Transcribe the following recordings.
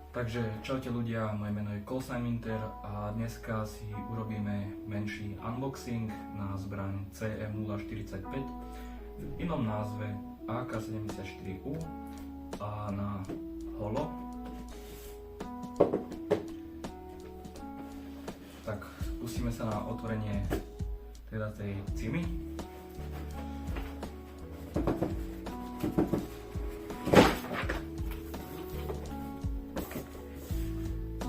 Takže čaute ľudia, moje meno je Colsiminter a dneska si urobíme menší unboxing na zbraň CM045 v inom názve AK-74U a na holo. Tak pustíme sa na otvorenie teda tej cimy.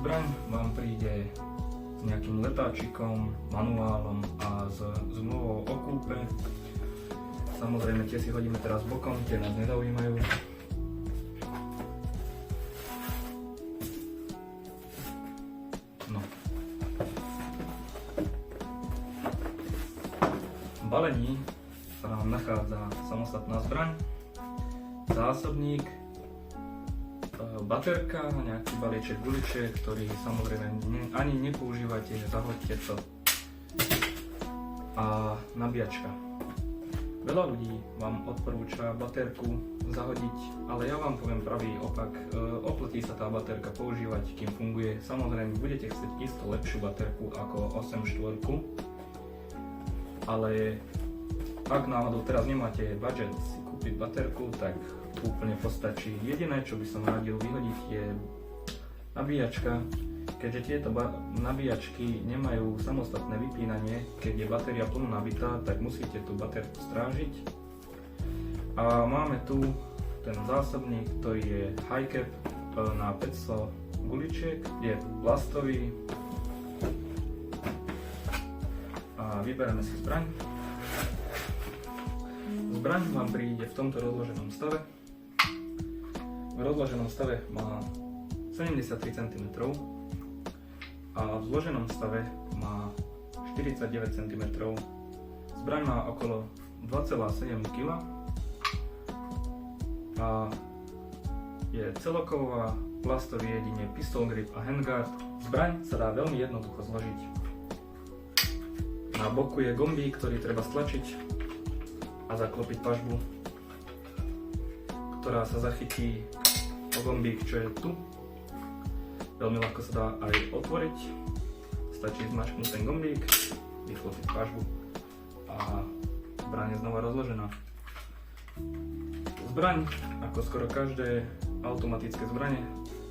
Zbraň vám príde s nejakým letáčikom, manuálom a s zmluvou o kúpe. Samozrejme tie si hodíme teraz bokom, tie nás nezaujímajú. No. V balení sa nám nachádza samostatná zbraň, zásobník, baterka, nejaký balíček guličiek, ktorý samozrejme ani nepoužívate, zahoďte to. A nabíjačka. Veľa ľudí vám odporúča baterku zahodiť, ale ja vám poviem pravý opak. Oplatí sa tá baterka používať, kým funguje. Samozrejme budete chcieť isto lepšiu baterku ako 8.4, ale ak náhodou teraz nemáte budget si kúpiť baterku, tak úplne postačí. Jediné, čo by som radil vyhodiť, je nabíjačka. Keďže tieto nabíjačky nemajú samostatné vypínanie, keď je batéria plno nabitá, tak musíte tú baterku strážiť. A máme tu ten zásobník, ktorý je high cap na 500 guličiek, je plastový. A vyberieme si zbraň. Zbraň vám príde v tomto rozloženom stave. V rozloženom stave má 73 cm a v zloženom stave má 49 cm. Zbraň má okolo 2,7 kg a je celoková, plastový jedine pistol grip a handguard. Zbraň sa dá veľmi jednoducho zložiť. Na boku je gombík, ktorý treba stlačiť a zaklopiť pažbu, ktorá sa zachytí o gombík, čo je tu. Veľmi ľahko sa dá aj otvoriť. Stačí zmačknúť ten gombík, vyklopiť pažbu a zbraň je znova rozložená. Zbraň, ako skoro každé automatické zbrane,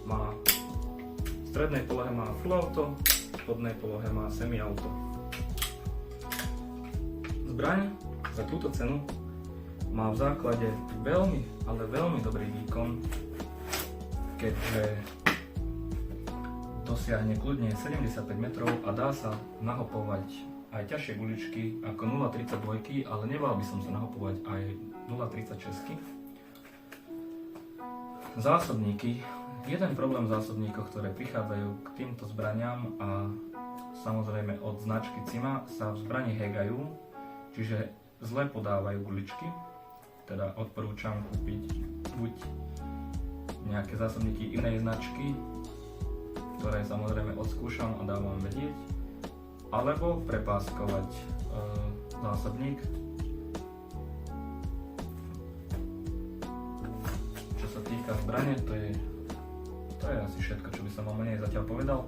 má v strednej polohe má full auto, v spodnej polohe má semi auto. Zbraň za túto cenu má v základe veľmi, ale veľmi dobrý výkon, keďže dosiahne kľudne 75 metrov a dá sa nahopovať aj ťažšie guličky ako 0,32, ale nebal by som sa nahopovať aj 0,36. Zásobníky. Jeden problém v zásobníkoch, ktoré prichádzajú k týmto zbraniam a samozrejme od značky Cima, sa v zbrani hegajú, čiže zle podávajú guličky. Teda odporúčam kúpiť buď nejaké zásobníky inej značky, ktoré samozrejme odskúšam a dám vám vedieť, alebo prepáskovať zásobník. Čo sa týka zbrane, to je asi všetko, čo by som vám o nej zatiaľ povedal.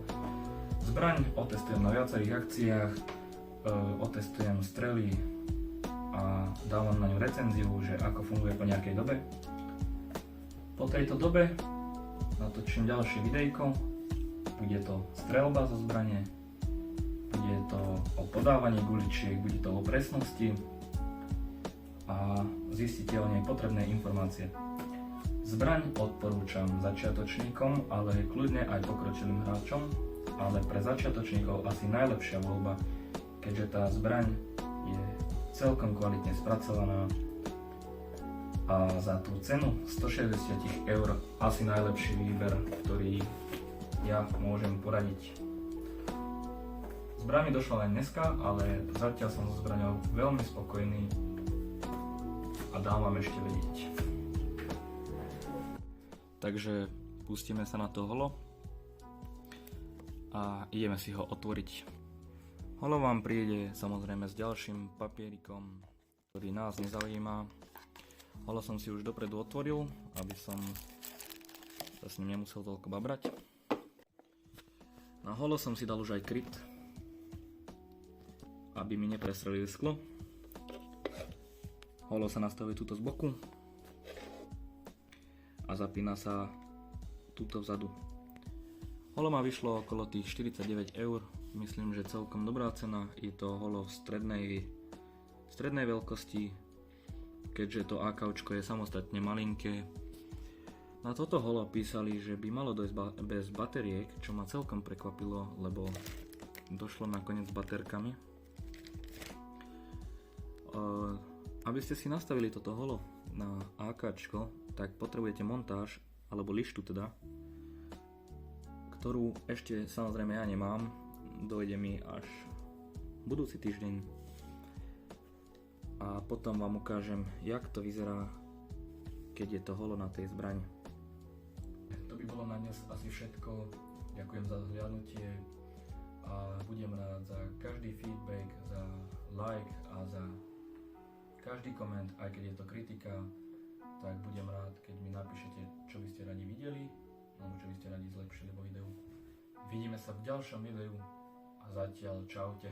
Zbraň otestujem na viacerých akciách, otestujem strely a dávam na ňu recenziu, že ako funguje po nejakej dobe. Po tejto dobe natočím ďalšie videjko. Bude to streľba zo zbrane, bude to o podávaní guličiek, bude to o presnosti a zistíte o nej potrebné informácie. Zbraň odporúčam začiatočníkom, ale kľudne aj pokročilým hráčom, ale pre začiatočníkov asi najlepšia voľba, keďže tá zbraň je celkom kvalitne spracovaná a za tú cenu 160 € asi najlepší výber, ktorý ja môžem poradiť. Zbraň mi došla len dneska, ale zatiaľ som so zbraňou veľmi spokojný a dám vám ešte vedieť. Takže pustíme sa na to holo a ideme si ho otvoriť. Holo vám príde samozrejme s ďalším papierikom, ktorý nás nezaujíma. Holo som si už dopredu otvoril, aby som sa s ním nemusel toľko babrať. Na holo som si dal už aj kryt, aby mi neprestrelili sklo. Holo sa nastavuje tuto z boku a zapína sa tuto vzadu. Holo ma vyšlo okolo tých 49 eur, myslím, že celkom dobrá cena. Je to holo v strednej veľkosti, keďže to AKčko je samostatne malinké. Na toto holo písali, že by malo dojsť bez bateriek, čo ma celkom prekvapilo, lebo došlo nakoniec s baterkami. Aby ste si nastavili toto holo na AKčko, tak potrebujete montáž, alebo lištu teda, ktorú ešte samozrejme ja nemám, dojde mi až budúci týždeň. A potom vám ukážem, jak to vyzerá, keď je to holo na tej zbrani. To by bolo na dnes asi všetko. Ďakujem za zhliadnutie a budem rád za každý feedback, za like a za každý koment, aj keď je to kritika, tak budem rád, keď mi napíšete, čo by ste radi videli, alebo čo by ste radi zlepšili vo videu. Vidíme sa v ďalšom videu a zatiaľ čaute.